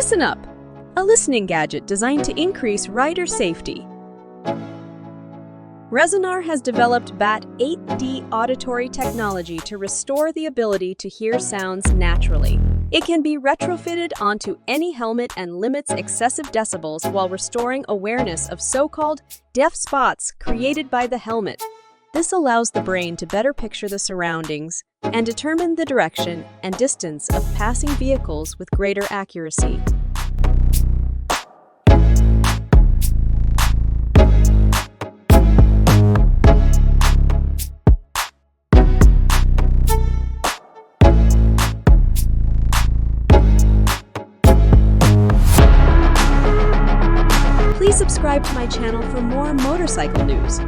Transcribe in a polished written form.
Listen up! A listening gadget designed to increase rider safety. Resonar has developed BAT 8D auditory technology to restore the ability to hear sounds naturally. It can be retrofitted onto any helmet and limits excessive decibels while restoring awareness of so-called deaf spots created by the helmet. This allows the brain to better picture the surroundings and determine the direction and distance of passing vehicles with greater accuracy. Please subscribe to my channel for more motorcycle news.